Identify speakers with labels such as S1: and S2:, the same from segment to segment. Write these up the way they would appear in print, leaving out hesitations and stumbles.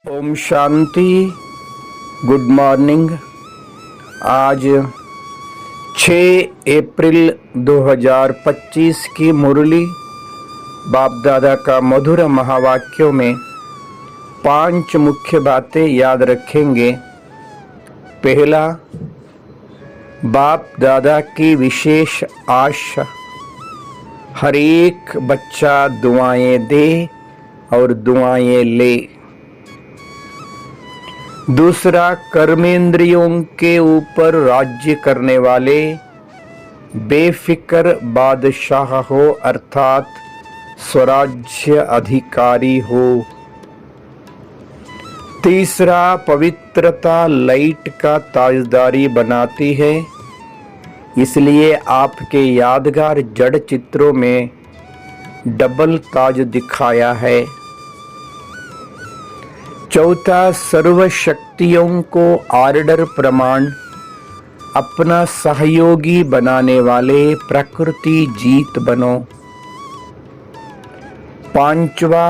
S1: Om Shanti. Good morning. आज 6 अप्रैल 2025 की मुरली बाप दादा का मधुर महावाक्यों में 5 मुख्य बातें याद रखेंगे। पहला, बाप दादा की विशेष आशा, हर एक बच्चा दुआएं दे और दुआएं ले। दूसरा, कर्मेंद्रियों के ऊपर राज्य करने वाले बेफिक्र बादशाह हो, अर्थात स्वराज्य अधिकारी हो। तीसरा, पवित्रता लाइट का ताजदारी बनाती है, इसलिए आपके यादगार जड़ चित्रों में डबल ताज दिखाया है। चौथा, सर्व शक्तियों को आर्डर प्रमाण अपना सहयोगी बनाने वाले प्रकृति जीत बनो। पांचवा,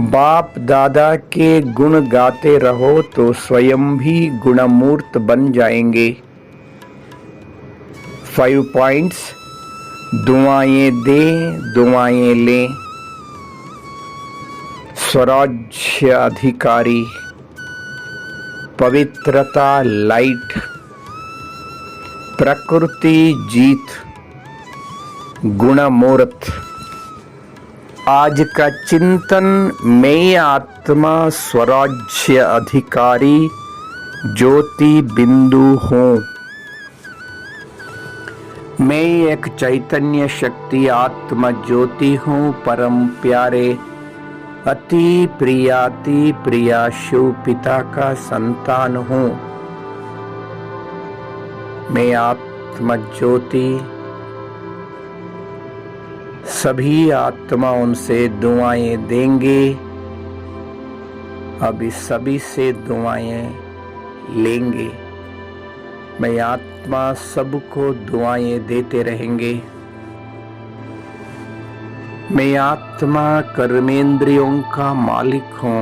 S1: बाप दादा के गुण गाते रहो तो स्वयं भी गुणमूर्त बन जाएंगे। 5 पॉइंट्स। दुआएं दे, दुआएं ले। स्वराज्य अधिकारी, पवित्रता लाइट, प्रकृति जीत, गुणमूर्त। आज का चिंतन, मैं आत्मा स्वराज्य अधिकारी ज्योति बिंदु हूँ। मैं एक चैतन्य शक्ति आत्मा ज्योति हूँ, परम प्यारे अति प्रिया शिव पिता का संतान हूँ। मैं आत्मा ज्योति सभी आत्माओं से दुआएं देंगे, अभी सभी से दुआएं लेंगे। मैं आत्मा सबको दुआएं देते रहेंगे। मैं आत्मा कर्मेंद्रियों का मालिक हूँ।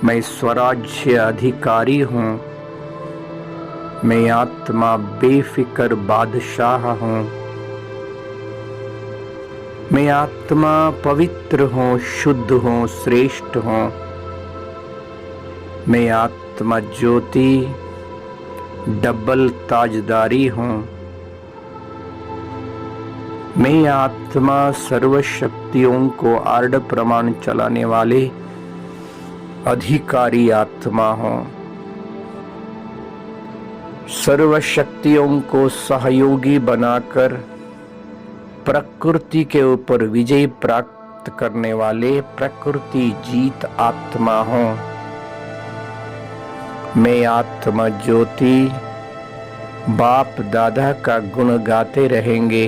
S1: मैं स्वराज्य अधिकारी हूँ। मैं आत्मा बेफिक्र बादशाह हूँ। मैं आत्मा पवित्र हूँ, शुद्ध हूँ, श्रेष्ठ हूँ। मैं आत्मा ज्योति डबल ताजदारी हूँ। मैं आत्मा सर्व शक्तियों को आर्डर प्रमाण चलाने वाले अधिकारी आत्मा हूँ। सर्व शक्तियों को सहयोगी बनाकर प्रकृति के ऊपर विजय प्राप्त करने वाले प्रकृति जीत आत्मा हूँ। मैं आत्मा ज्योति बाप दादा का गुण गाते रहेंगे।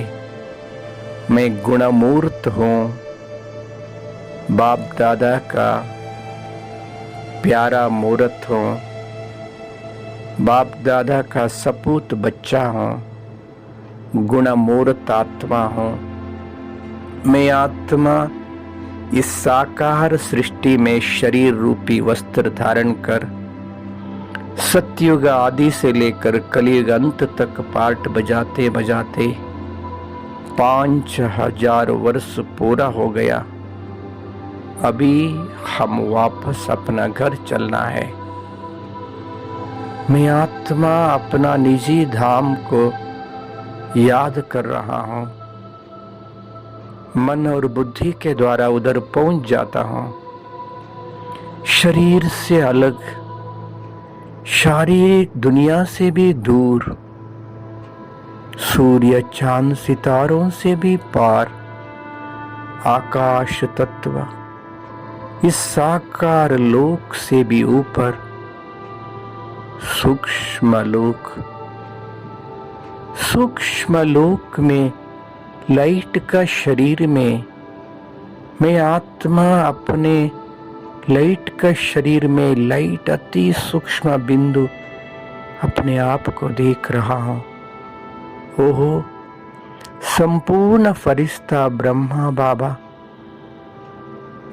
S1: मैं गुणमूर्त हूँ, बाप दादा का प्यारा मूर्त हूँ। बाप दादा का सपूत बच्चा हूँ, गुणमूर्त आत्मा हूँ। मैं आत्मा इस साकार सृष्टि में शरीर रूपी वस्त्र धारण कर सतयुग आदि से लेकर कलयुग अंत तक पार्ट बजाते बजाते 5000 वर्ष पूरा हो गया। अभी हम वापस अपना घर चलना है। मैं आत्मा अपना निजी धाम को याद कर रहा हूँ। मन और बुद्धि के द्वारा उधर पहुंच जाता हूँ। शरीर से अलग, शारीरिक दुनिया से भी दूर, सूर्य चांद सितारों से भी पार, आकाश तत्व, इस साकार लोक से भी ऊपर, सूक्ष्म लोक में लाइट का शरीर में मैं आत्मा अपने लाइट का शरीर में लाइट अति सूक्ष्म बिंदु अपने आप को देख रहा हूँ। ओहो, संपूर्ण फरिश्ता ब्रह्मा बाबा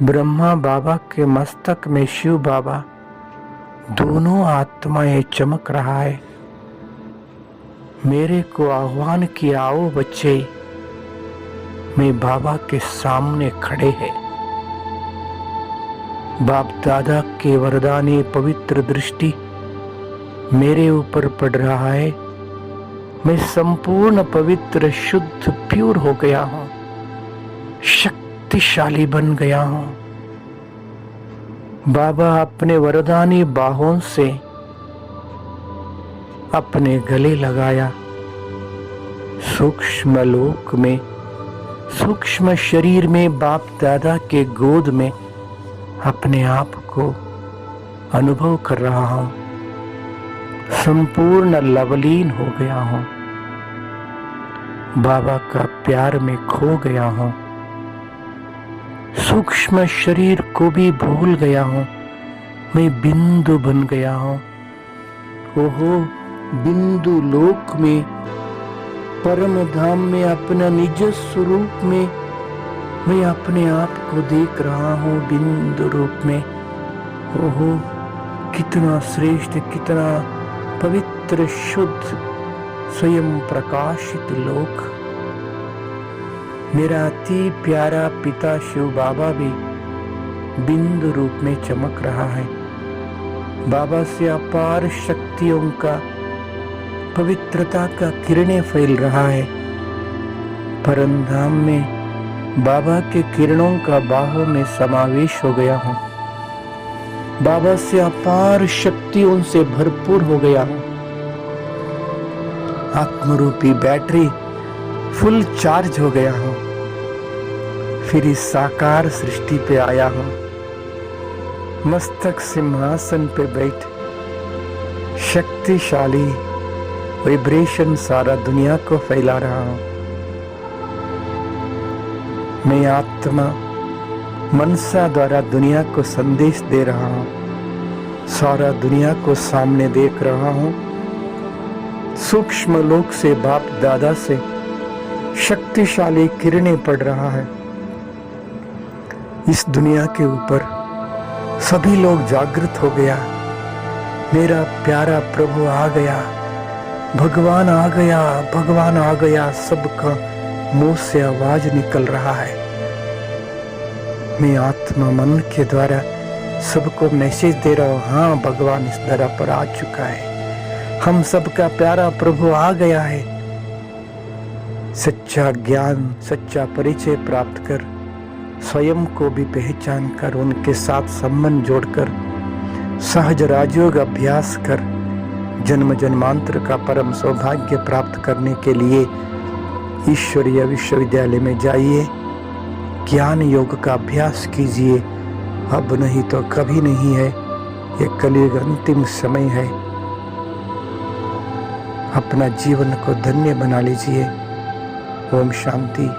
S1: ब्रह्मा बाबा के मस्तक में शिव बाबा, दोनों आत्माएं चमक रहा है। मेरे को आह्वान किया, आओ बच्चे, मैं बाबा के सामने खड़े हैं। बाप दादा के वरदानी पवित्र दृष्टि मेरे ऊपर पड़ रहा है। मैं संपूर्ण पवित्र शुद्ध प्यूर हो गया हूं, शक्तिशाली बन गया हूं। बाबा अपने वरदानी बाहों से अपने गले लगाया। सूक्ष्म लोक में, सूक्ष्म शरीर में बाप दादा के गोद में अपने आप को अनुभव कर रहा हूं। संपूर्ण लवलीन हो गया हूं, बाबा का प्यार में खो गया हूं। सूक्ष्म शरीर को भी भूल गया हूं, मैं बिंदु बन गया हूं। ओहो, बिंदु लोक में, परम धाम में, अपना निज स्वरूप में मैं अपने आप को देख रहा हूं बिंदु रूप में। ओहो, कितना श्रेष्ठ, कितना पवित्र, शुद्ध, स्वयं प्रकाशित लोक। मेरा अति प्यारा पिता शिव बाबा भी बिंदु रूप में चमक रहा है। बाबा से अपार शक्तियों का, पवित्रता का किरणें फैल रहा है। परमधाम में बाबा के किरणों का बाहों में समावेश हो गया हूं। बाबा से अपार शक्तियों से भरपूर हो गया हूं। आत्मरूपी बैटरी फुल चार्ज हो गया हूं। फिर इस साकार सृष्टि पे आया हूं। मस्तक सिंहासन पे बैठ शक्तिशाली वाइब्रेशन सारा दुनिया को फैला रहा हूं। मैं आत्मा मनसा द्वारा दुनिया को संदेश दे रहा हूं। सारा दुनिया को सामने देख रहा हूं। सूक्ष्म लोक से, बाप दादा से शक्तिशाली किरणें पड़ रहा है। इस दुनिया के ऊपर सभी लोग जागृत हो गया। मेरा प्यारा प्रभु आ गया, भगवान आ गया, भगवान आ गया। सबका मुंह से आवाज निकल रहा है। मैं आत्मा मन के द्वारा सबको मैसेज दे रहा हूं, हाँ, भगवान इस धरा पर आ चुका है। हम सबका प्यारा प्रभु आ गया है। सच्चा ज्ञान, सच्चा परिचय प्राप्त कर, स्वयं को भी पहचान कर, उनके साथ संबंध जोड़कर सहज राजयोग अभ्यास कर, जन्म जन्मांतर का परम सौभाग्य प्राप्त करने के लिए ईश्वरीय विश्वविद्यालय में जाइए, ज्ञान योग का अभ्यास कीजिए। अब नहीं तो कभी नहीं है। ये कलयुग अंतिम समय है। अपना जीवन को धन्य बना लीजिए। ओम शांति।